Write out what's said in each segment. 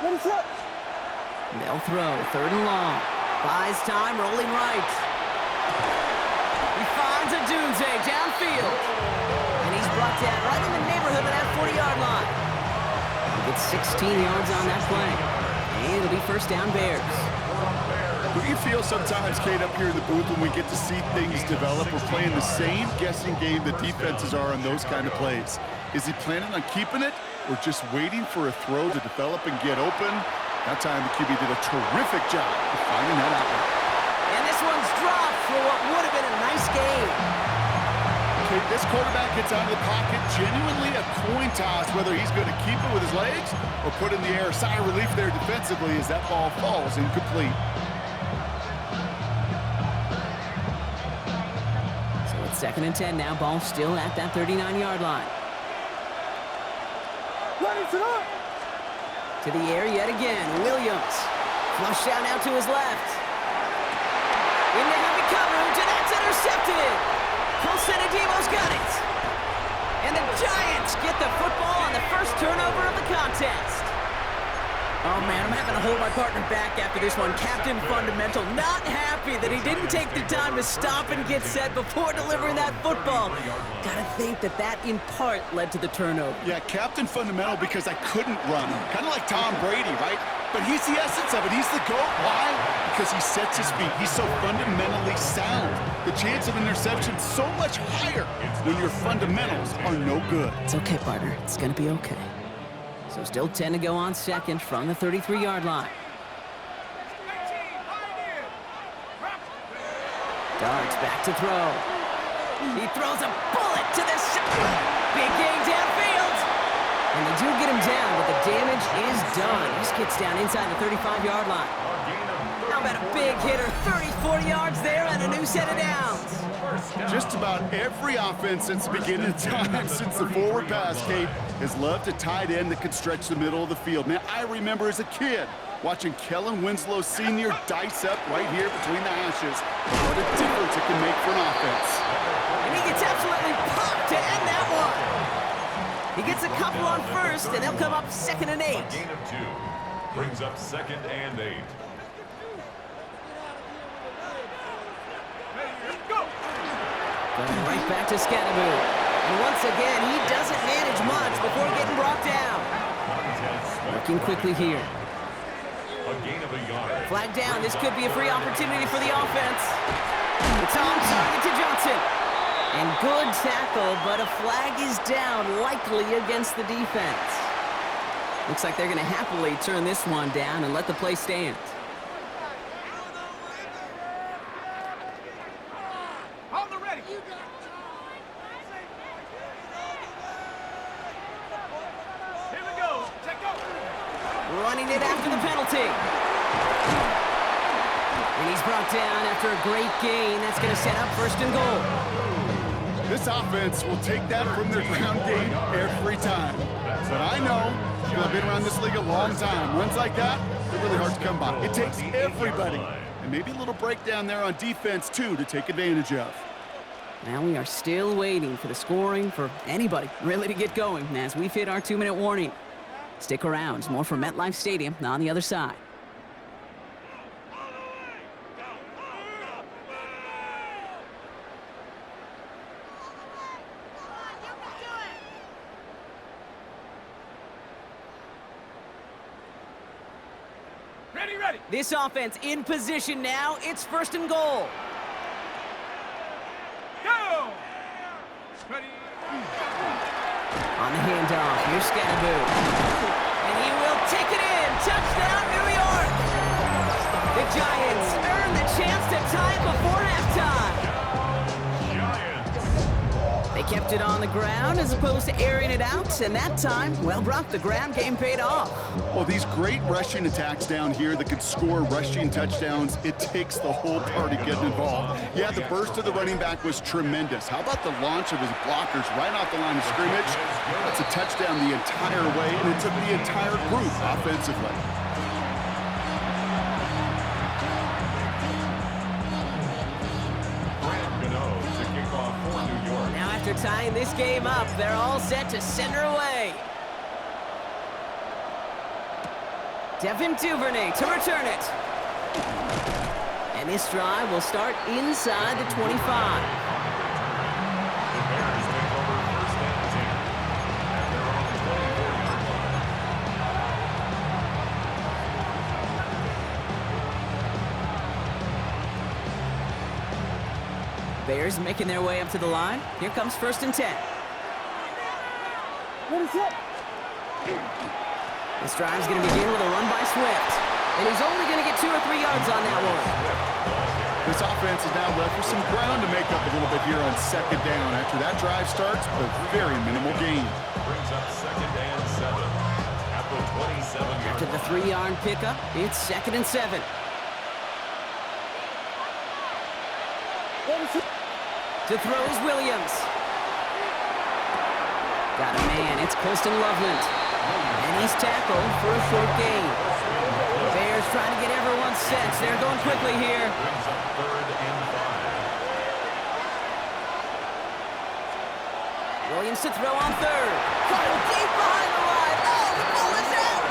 They'll throw, 3rd and long. Buys time, rolling right. He finds a Dunze downfield. And he's brought down right in the neighborhood of that 40-yard line. He gets 16 yards on that play. And it'll be 1st down Bears. We can feel sometimes, Kate, up here in the booth when we get to see things develop. We're playing the same guessing game the defenses are on those kind of plays. Is he planning on keeping it or just waiting for a throw to develop and get open? That time the QB did a terrific job of finding that outlet. And this one's dropped for what would have been a nice game. Okay, this quarterback gets out of the pocket, genuinely a coin toss whether he's going to keep it with his legs or put in the air. Sigh of relief there defensively as that ball falls incomplete. So it's 2nd and 10 now. Ball still at that 39-yard line. To the air yet again. Williams. Flush down now to his left. Into heavy coverage, and that's intercepted. Colsenadimo's got it. And the Giants get the football on the first turnover of the contest. Oh, man, I'm having to hold my partner back after this one. Captain Fundamental not happy that he didn't take the time to stop and get set before delivering that football. Gotta think that that, in part, led to the turnover. Yeah, Captain Fundamental because I couldn't run. Kind of like Tom Brady, right? But he's the essence of it. He's the GOAT. Why? Because he sets his feet. He's so fundamentally sound. The chance of interception is so much higher when your fundamentals are no good. It's okay, partner. It's gonna be okay. So still 10 to go on 2nd from the 33-yard line. Darts back to throw. He throws a bullet to the big gain downfield. And they do get him down, but the damage is done. He just gets down inside the 35-yard line. How about a big hitter, 30-40 yards there and a new set of downs. Just about every offense since the beginning of time, since the forward pass, Kate, has loved a tight end that can stretch the middle of the field. Man, I remember as a kid watching Kellen Winslow Sr. dice up right here between the hashes. What a difference it can make for an offense. And he gets absolutely popped to end that one. He gets a couple on 1st, and they'll come up 2nd and 8. A gain of 2 brings up 2nd and 8. Going right back to Scatteroo. And once again, he doesn't manage much before getting brought down. Working quickly here. A gain of a yard. Flag down. This could be a free opportunity for the offense. It's on target to Johnson. And good tackle, but a flag is down, likely against the defense. Looks like they're going to happily turn this one down and let the play stand. Running it after the penalty. And he's brought down after a great gain. That's going to set up 1st and goal. This offense will take that from their ground game every time. But I know, because I've been around this league a long time, runs like that, they're really hard to come by. It takes everybody. And maybe a little breakdown there on defense, too, to take advantage of. Now we are still waiting for the scoring for anybody really to get going as we've hit our 2-minute warning. Stick around. More from MetLife Stadium on the other side. Ready. This offense in position now. It's 1st and goal. Go! Ready. On the handoff, here's Scatteroo. And he will take it in. Touchdown, New York! The Giants earn the chance to tie it before halftime. They kept it on the ground as opposed to airing it out, and that time, well, Brock, the ground game paid off. Well, these great rushing attacks down here that could score rushing touchdowns, it takes the whole party getting involved. Yeah, the burst of the running back was tremendous. How about the launch of his blockers right off the line of scrimmage? That's a touchdown the entire way, and it took the entire group offensively. After tying this game up, they're all set to send her away. Devin Duvernay to return it. And this drive will start inside the 25. The Bears take over first and 10 at their own 24-yard line. Bears making their way up to the line. Here comes first and 10. This drive's going to begin with a run by Swift. And he's only going to get 2 or 3 yards on that one. This offense is now left with some ground to make up a little bit here on second down. After that drive starts, a very minimal gain. Brings up second and 7 at the 27-yard After the 3-yard pickup, it's second and 7. To throw is Williams. Got a man, it's Colston Loveland. And he's tackled for a short gain. Bears trying to get everyone set. They're going quickly here. brings up third and 5. Williams to throw on third. Caught him deep behind the line. Oh, the ball is out.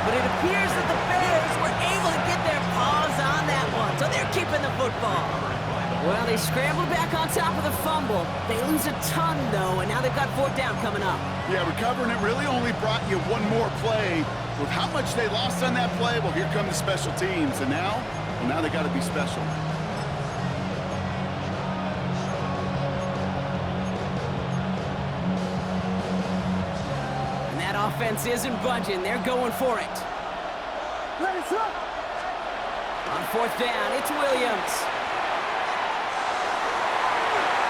But it appears that the Bears were able to get their paws on that one. So they're keeping the football. Well, they scrambled back on top of the fumble. They lose a ton, though, and now they've got fourth down coming up. Yeah, recovering it really only brought you one more play. With how much they lost on that play, well, here come the special teams. And now they got to be special. And that offense isn't budging. They're going for it. On fourth down, it's Williams.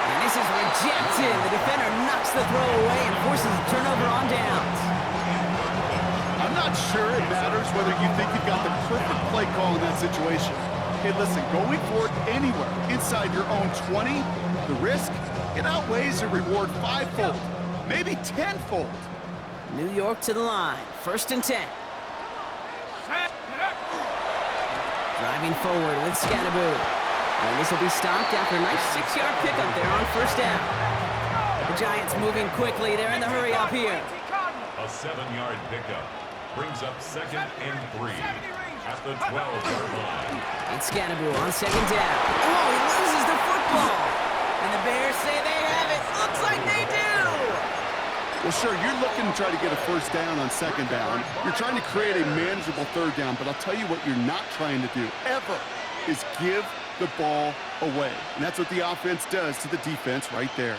And this is rejected. The defender knocks the throw away and forces a turnover on downs. I'm not sure it matters whether you think you've got the perfect play call in that situation. Hey, listen, going for it anywhere inside your own 20, the risk, it outweighs the reward 5-fold, maybe 10-fold. New York to the line. First and 10. Driving forward with Scannaboo. And this will be stopped after a nice 6-yard pickup there on first down. The Giants moving quickly. They're in the hurry up here. A 7-yard pickup brings up second and 3 at the 12-yard line. It's Scannaboo on second down. Oh, he loses the football. And the Bears say they have it. Looks like they do. Well, sure, you're looking to try to get a first down on second down. You're trying to create a manageable third down, but I'll tell you what you're not trying to do, ever, is give the ball away. And that's what the offense does to the defense right there.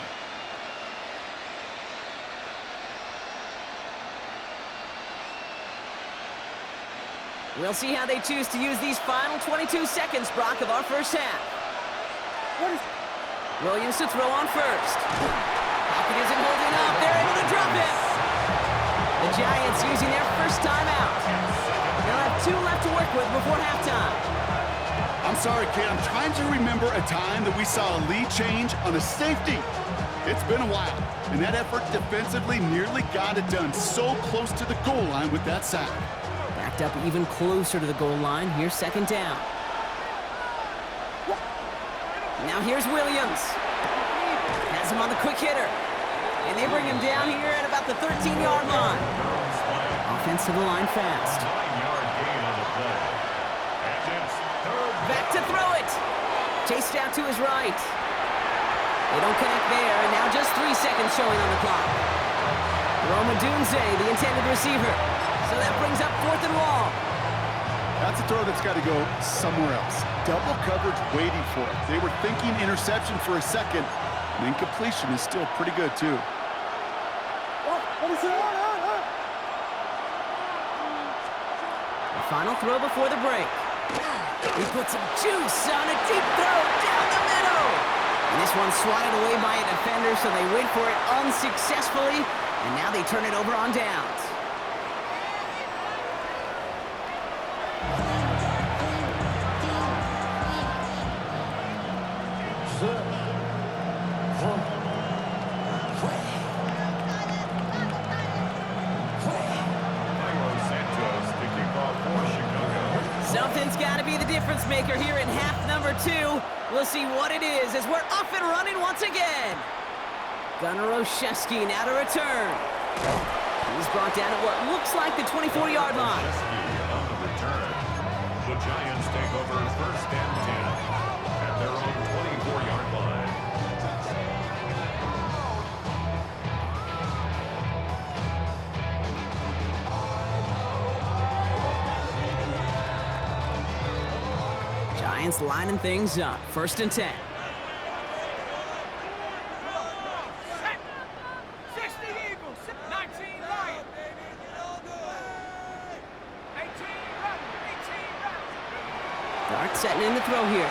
We'll see how they choose to use these final 22 seconds, Brock, of our first half. Williams to throw on first. Pocket isn't holding up. They're able to drop it. The Giants using their first timeout. They'll have 2 left to work with before halftime. I'm sorry, kid. I'm trying to remember a time that we saw a lead change on a safety. It's been a while, and that effort defensively nearly got it done. So close to the goal line with that sack. Backed up even closer to the goal line. Here's second down. Now here's Williams. Has him on the quick hitter. And they bring him down here at about the 13-yard line. Offense to the line fast. 9-yard gain on the play. And it's third. Back to throw it. Chased out to his right. They don't connect there, and now just 3 seconds showing on the clock. Roma Dunze, the intended receiver. So that brings up fourth and long. That's a throw that's got to go somewhere else. Double coverage waiting for it. They were thinking interception for a second, and incompletion is still pretty good, too. The final throw before the break. He puts some juice on a deep throw down the middle. And this one's swatted away by a defender, so they wait for it unsuccessfully, and now they turn it over on downs. Something's got to be the difference maker here in half number 2. We'll see what it is as we're up and running once again. Gunnar Olszewski now to return. He's brought down at what looks like the 24-yard line. The Giants take over first and 10 at their own 24-yard line. Giants lining things up. First and 10. 60 Eagles, 19 Lions. 18 run, 18 run. Dart setting in the throw here.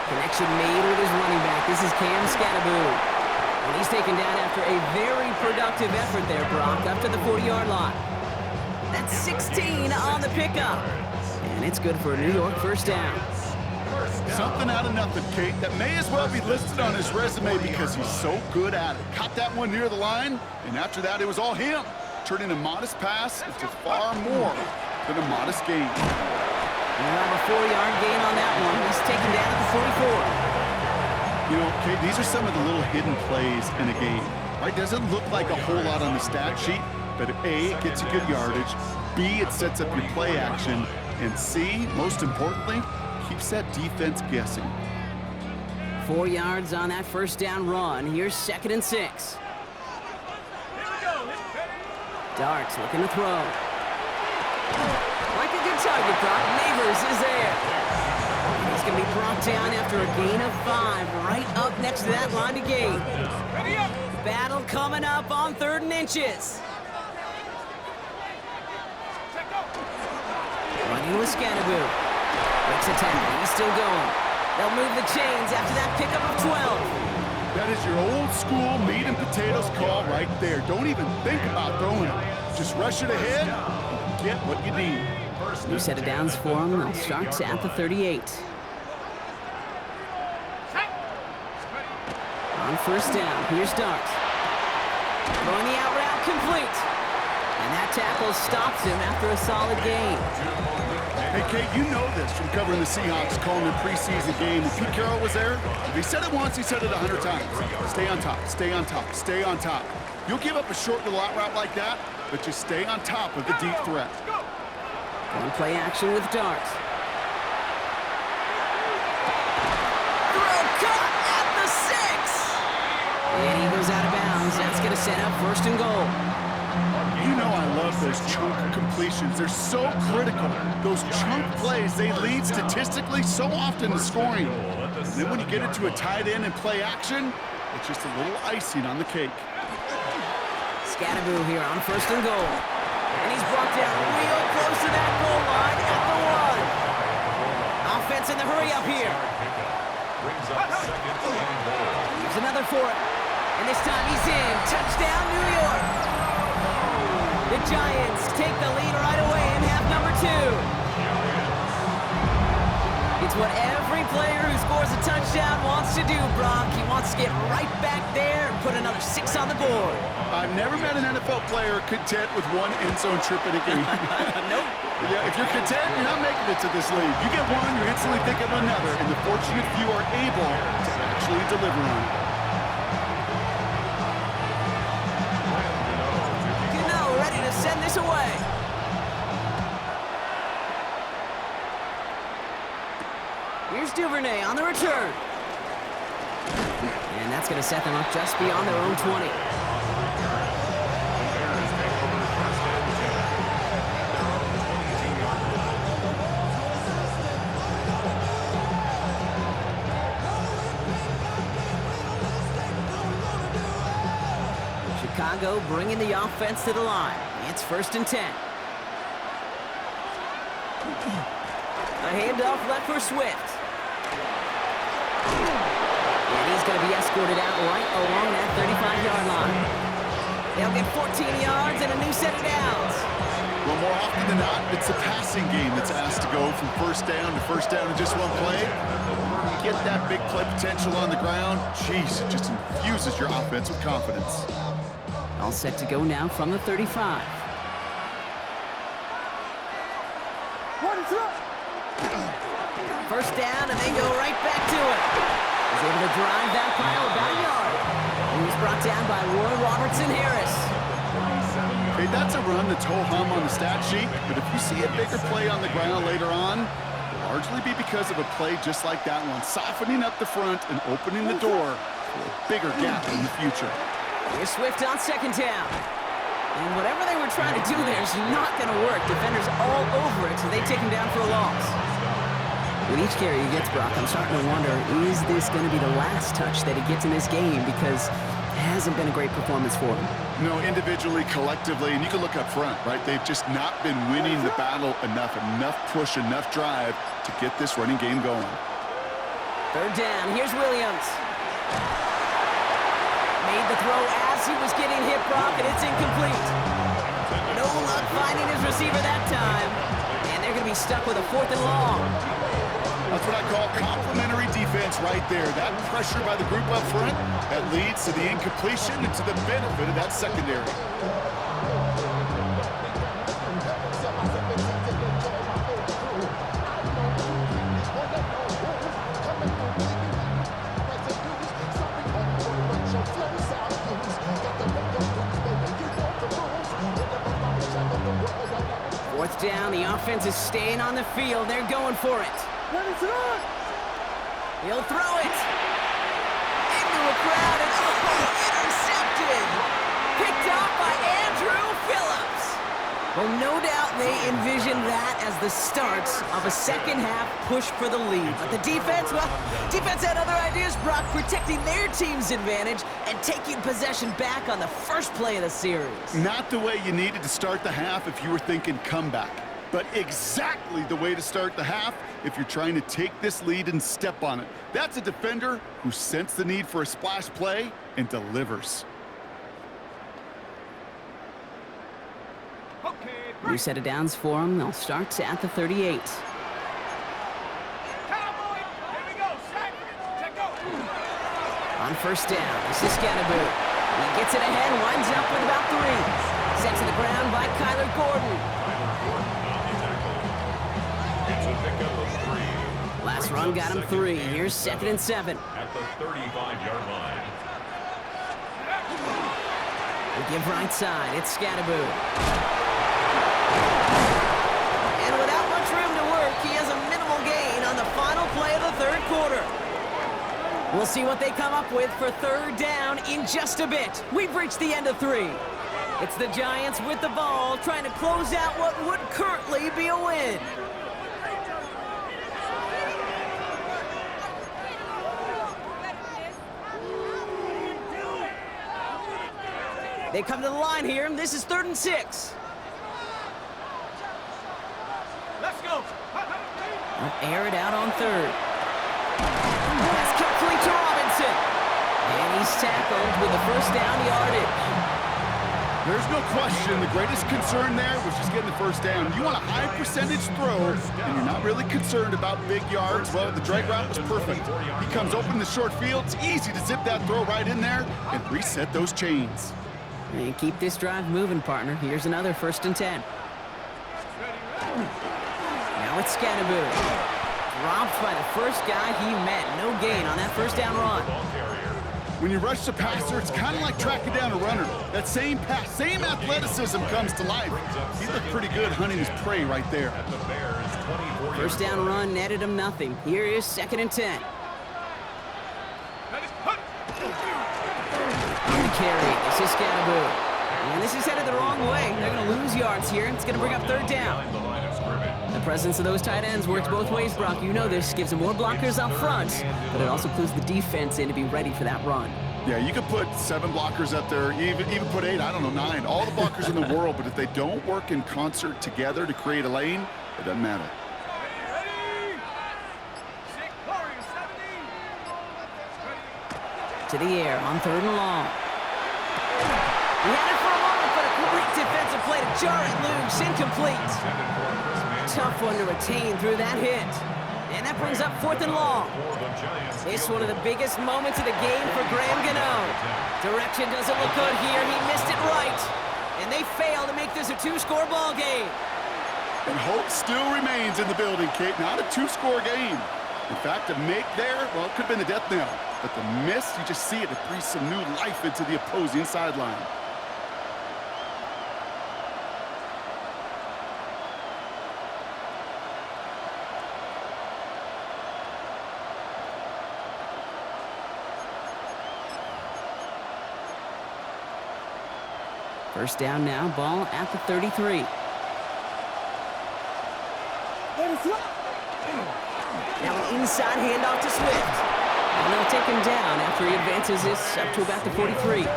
Connection made with his running back. This is Cam Scattaboo. And he's taken down after a very productive effort there, Brock, up to the 40-yard line. That's 16 on the pickup. And it's good for a New York first down. Something out of nothing, Kate, that may as well be listed on his resume because he's so good at it. Caught that one near the line, and after that, it was all him, turning a modest pass into far more than a modest gain. We'll have a 4-yard gain on that one. He's taken down at the 44. You know, Kate, these are some of the little hidden plays in a game. Right? Doesn't look like a whole lot on the stat sheet, but A, it gets you good yardage, B, it sets up your play action, and C, most importantly, keeps that defense guessing. 4 yards on that first down run. Here's 2nd and 6. Here we go. Darts looking to throw. Like a good target, Brock. Neighbors is there. He's going to be brought down after a gain of 5, right up next to that line to gain. Ready up. Battle coming up on 3rd and inches. Check go. Running with Scattaboo. Breaks a tackle. He's still going. They'll move the chains after that pickup of 12. That is your old school meat and potatoes call right there. Don't even think about throwing it. Just rush it ahead and get what you need. New set of downs for him. They'll start at the 38. Set. On first down, here's Dart. Throwing the out route complete. And that tackle stops him after a solid gain. Hey, Kate, you know this from covering the Seahawks, calling their preseason game. When Pete Carroll was there, if he said it once, he said it 100 times. Stay on top, stay on top, stay on top. You'll give up a short little out route like that, but just stay on top of the deep threat. One play action with Dart. Throw caught at the 6. And he goes out of bounds. That's going to set up 1st and goal. You know I love those chunk completions. They're so critical. Those chunk plays, they lead statistically so often to scoring. And then when you get into a tight end and play action, it's just a little icing on the cake. Scattaboo here on 1st and goal. And he's brought down real close to that goal line at the 1. Offense in the hurry up here. Brings up 2nd and goal. Here's another for it. And this time he's in. Touchdown, New York. The Giants take the lead right away in half number 2. It's what every player who scores a touchdown wants to do, Brock. He wants to get right back there and put another 6 on the board. I've never met an NFL player content with one end zone trip in a game. Nope. Yeah, if you're content, you're not making it to this league. You get one, you're instantly thinking of another, and the fortunate few are able to actually deliver on it. Ready to send this away. Here's Duvernay on the return. And that's going to set them up just beyond their own 20. Chicago bringing the offense to the line. It's 1st and 10. A handoff left for Swift. And he's going to be escorted out right along that 35-yard line. They'll get 14 yards and a new set of downs. Well, more often than not, it's a passing game that's asked to go from first down in just one play. Get that big play potential on the ground. Jeez, it just infuses your offense with confidence. All set to go now from the 35. First down, and they go right back to it. He's able to drive that pile about a yard. He was brought down by Roy Robertson Harris. Hey, that's a run that's ho-hum on the stat sheet, but if you see a bigger play on the ground later on, it'll largely be because of a play just like that one, softening up the front and opening the door for a bigger gap in the future. Here's Swift on second down. And whatever they were trying to do there is not going to work. Defenders all over it, so they take him down for a loss. With each carry he gets, Brock, I'm starting to wonder, is this going to be the last touch that he gets in this game? Because it hasn't been a great performance for him. No, individually, collectively, and you can look up front, right? They've just not been winning the battle enough push, enough drive to get this running game going. Third down, here's Williams. Made the throw as he was getting hit, Brock, and it's incomplete. No luck finding his receiver that time. And they're going to be stuck with a 4th and long. That's what I call complimentary defense right there. That pressure by the group up front, that leads to the incompletion and to the benefit of that secondary. Fourth down, the offense is staying on the field. They're going for it. He'll throw it into a crowd, and intercepted! Picked off by Andrew Phillips. Well, no doubt they envisioned that as the start of a second-half push for the lead. But the defense, well, defense had other ideas, Brock, protecting their team's advantage and taking possession back on the first play of the series. Not the way you needed to start the half if you were thinking comeback, but exactly the way to start the half if you're trying to take this lead and step on it. That's a defender who sensed the need for a splash play and delivers. New set of downs for them. They'll start at the 38. Cowboy, here we go, set, check go. On first down, this is Scatterboo. He gets it ahead, winds up with about 3. Sent to the ground by Kyler Gordon. Last run got him 3. Here's 2nd and 7. At the 35-yard line. We give right side. It's Scatterboo. And without much room to work, he has a minimal gain on the final play of the 3rd quarter. We'll see what they come up with for 3rd down in just a bit. We've reached the end of 3. It's the Giants with the ball, trying to close out what would currently be a win. They come to the line here. This is 3rd and 6. Let's go. They'll air it out on 3rd. Pass complete to Robinson. And he's tackled with the first down yardage. There's no question the greatest concern there was just getting the first down. You want a high percentage throw, and you're not really concerned about big yards. Well, the drag route was perfect. He comes open in the short field. It's easy to zip that throw right in there and reset those chains. And keep this drive moving, partner. Here's another 1st and 10. Now it's Scatterboo. Dropped by the first guy he met. No gain on that first down run. When you rush the passer, it's kind of like tracking down a runner. That same pass, same athleticism comes to life. He looked pretty good hunting his prey right there. First down run netted him nothing. Here is 2nd and 10. On the carry, this is Scatterboo. And this is headed the wrong way. They're going to lose yards here. It's going to bring up 3rd down. The presence of those tight ends works both ways, Brock. You know this. Gives them more blockers up front, but it also clues the defense in to be ready for that run. Yeah, you could put 7 blockers up there, even put 8, I don't know, 9. All the blockers in the world, but if they don't work in concert together to create a lane, it doesn't matter. Ready? 6, Warriors, 70. To the air on 3rd and long. He had it for a moment, but a great defensive play to jar it loose. Incomplete. Tough one to retain through that hit. And that brings up 4th and long. It's one of the biggest moments of the game for Graham Gano. Direction doesn't look good here. He missed it right. And they fail to make this a 2-score ball game. And hope still remains in the building, Kate. Not a 2-score game. In fact, a make there, well, it could have been the death knell. But the miss, you just see it. It breathes some new life into the opposing sideline. First down now, ball at the 33. Now an inside handoff to Swift. And they'll take him down after he advances this up to about the 43.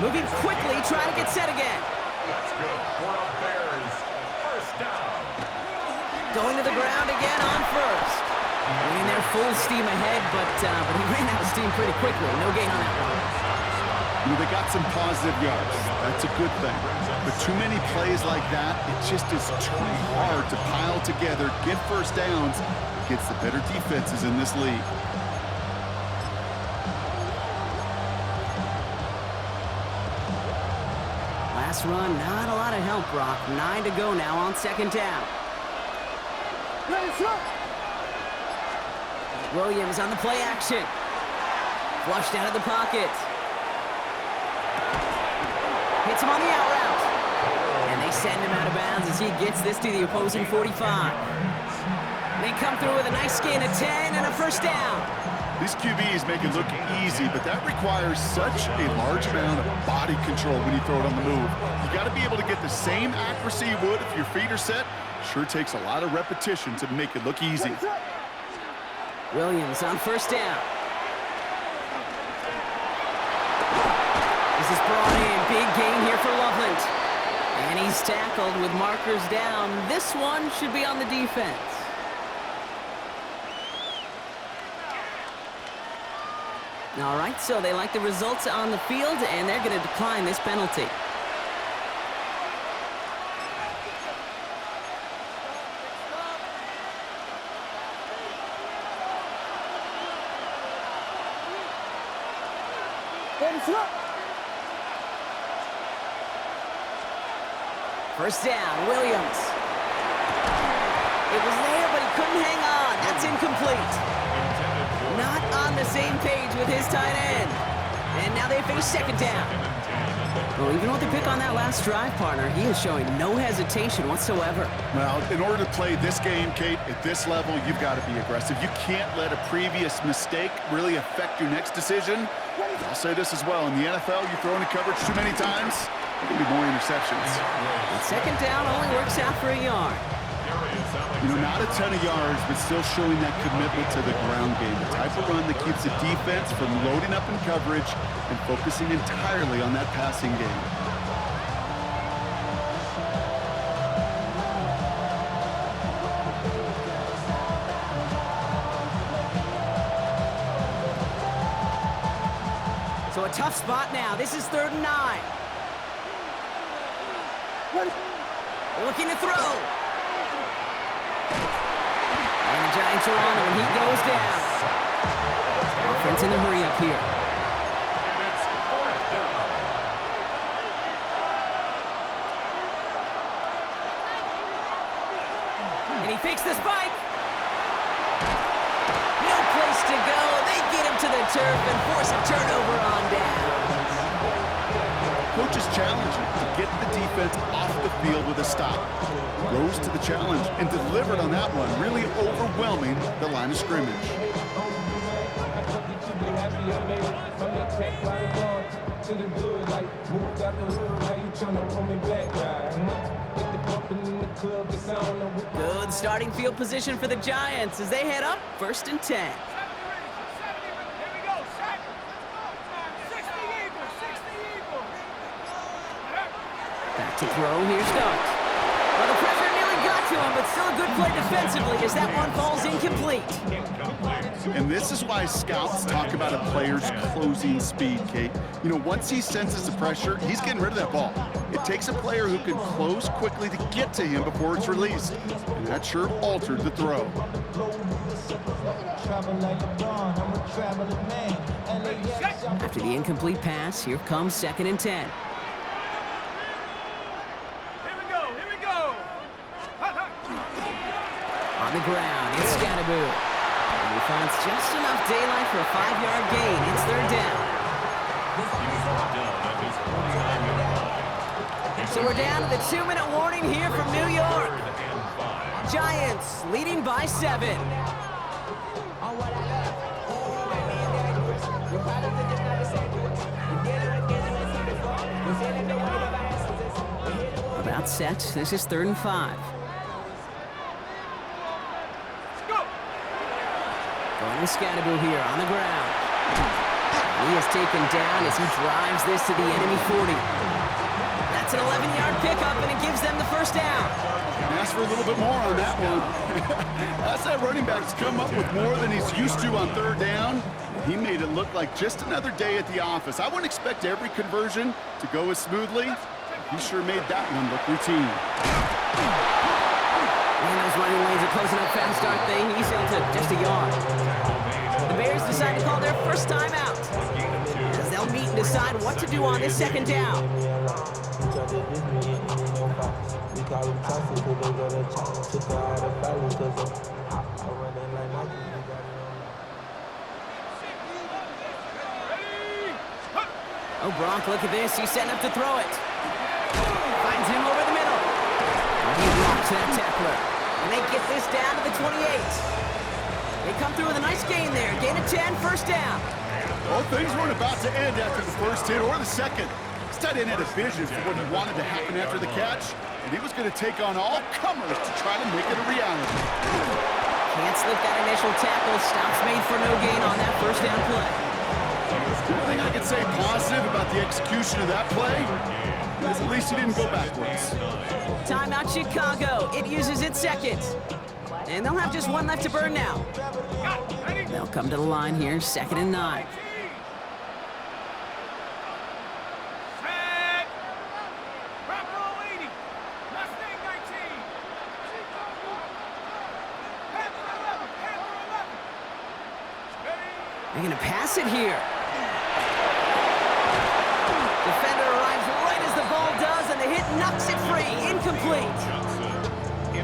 Moving quickly, trying to get set again. That's good for the Bears. First down. Going to the ground again on first. Running there full steam ahead, but he ran out of steam pretty quickly. No gain on that one. They got some positive yards. That's a good thing. But too many plays like that, it just is too hard to pile together, get first downs against the better defenses in this league. Last run, not a lot of help, Brock. 9 to go now on second down. Williams on the play action. Flushed out of the pocket. Hits him on the out route. And they send him out of bounds as he gets this to the opposing 45. They come through with a nice gain of 10 and a first down. These QBs make it look easy, but that requires such a large amount of body control when you throw it on the move. You got to be able to get the same accuracy you would if your feet are set. Sure takes a lot of repetition to make it look easy. Williams on first down. This is brought in. Big gain here for Loveland. And he's tackled with markers down. This one should be on the defense. All right, so they like the results on the field, and they're going to decline this penalty. First down, Williams. It was there, but he couldn't hang on. That's incomplete. Not on the same page with his tight end. And now they face second down. Well, even with the pick on that last drive, partner, he is showing no hesitation whatsoever. Well, in order to play this game, Kate, at this level, you've got to be aggressive. You can't let a previous mistake really affect your next decision. I'll say this as well. In the NFL, you throw into coverage too many times, there can be more interceptions. And second down only works out for a yard. Not a ton of yards, but still showing that commitment to the ground game. The type of run that keeps the defense from loading up in coverage and focusing entirely on that passing game. So a tough spot now. This is 3rd and 9. Looking to throw. And the Giants are on him, and he goes down. Offense in the hurry up here. And he fakes the spike. No place to go. They get him to the turf and force a turnover on down. Coach is challenging to get the defense off the field with a stop. Rose to the challenge and delivered on that one, really overwhelming the line of scrimmage. Good starting field position for the Giants as they head up 1st and 10. Back to throw, here's Starks. Well, the pressure nearly got to him, but still a good play defensively as that one falls incomplete. And this is why scouts talk about a player's closing speed, Kate. Once he senses the pressure, he's getting rid of that ball. It takes a player who can close quickly to get to him before it's released. And that sure altered the throw. After the incomplete pass, here comes 2nd and 10. On the ground, it's Scatterboo. And he finds just enough daylight for a 5-yard gain. It's 3rd down. So we're down to the 2-minute warning here from New York. Giants leading by 7. About set. This is 3rd and 5. Go. Going with Scatterbill here on the ground. He is taken down as he drives this to the enemy 40. That's an 11-yard pickup, and it gives them the first down. Ask for a little bit more on that one. That's that running back's come up with more than he's used to on 3rd down. He made it look like just another day at the office. I wouldn't expect every conversion to go as smoothly. He sure made that one look routine. And those running lanes are closing up fast, aren't they? He's held to just a yard. The Bears decide to call their first time out, as they'll meet and decide what to do on this 2nd down. Oh, Brock, look at this. He's setting up to throw it. Finds him over the middle. And he blocks that tackler. And they get this down to the 28. They come through with a nice gain there. Gain of 10, first down. Well, things weren't about to end after the first hit or the second. This tight end had a vision for what he wanted to happen after the catch, and he was going to take on all comers to try to make it a reality. Can't slip that initial tackle. Stops made for no gain on that first down play. The only thing I can say positive about the execution of that play is at least he didn't go backwards. Timeout Chicago. It uses its 2nd. And they'll have just one left to burn now. They'll come to the line here, 2nd and 9. Set. Purple 80. Mustang 19. Panther 11. Panther 11. Steady. They're going to pass it here. Defender arrives right as the ball does, and the hit knocks it free. Incomplete.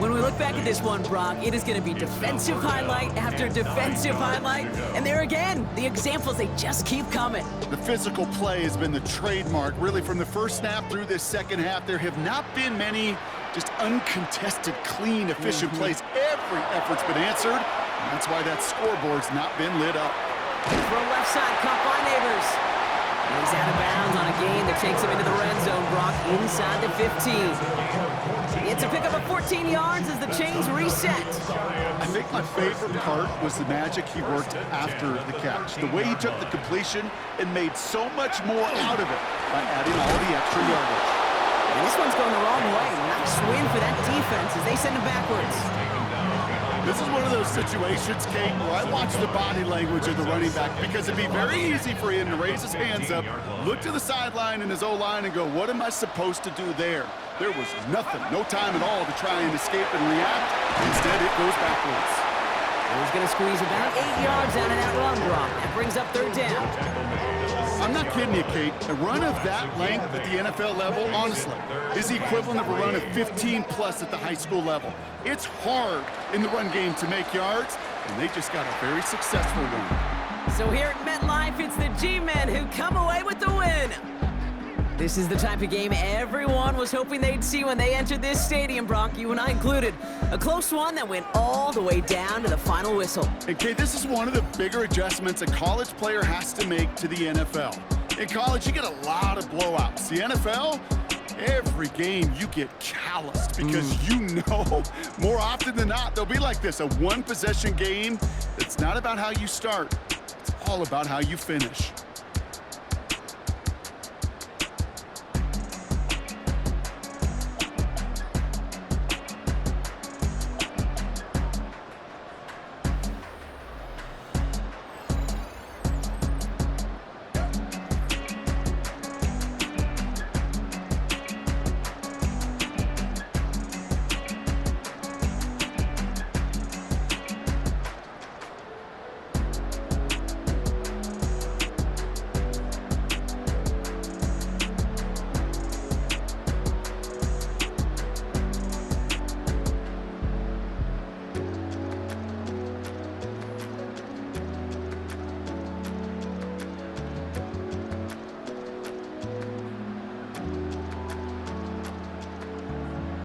When we look back at this one, Brock, it is going to be defensive highlight after defensive highlight. And there again, the examples, they just keep coming. The physical play has been the trademark, really, from the first snap through this 2nd half. There have not been many just uncontested, clean, efficient plays. Every effort's been answered, and that's why that scoreboard's not been lit up. Throw left side, caught by Neighbors. He's out of bounds on a gain that takes him into the red zone, Brock, inside the 15. It's a pickup of 14 yards as the chains reset. I think my favorite part was the magic he worked after the catch. The way he took the completion and made so much more out of it by adding all the extra yardage. And this one's going the wrong way. Nice win for that defense as they send him backwards. This is one of those situations, Kate, where I watch the body language of the running back because it'd be very easy for him to raise his hands up, look to the sideline in his O-line and go, what am I supposed to do there? There was nothing, no time at all to try and escape and react. Instead, it goes backwards. He's going to squeeze about 8 yards out of that run, Brock. That brings up 3rd down. I'm not kidding you, Kate. A run of that length at the NFL level, honestly, is the equivalent of a run of 15+ at the high school level. It's hard in the run game to make yards, and they just got a very successful one. So here at MetLife, it's the G-Men who come away with the win. This is the type of game everyone was hoping they'd see when they entered this stadium, Brock, you and I included. A close one that went all the way down to the final whistle. And Kate, this is one of the bigger adjustments a college player has to make to the NFL. In college, you get a lot of blowouts. The NFL, every game you get calloused because you know more often than not they'll be like this, a one-possession game. It's not about how you start. It's all about how you finish.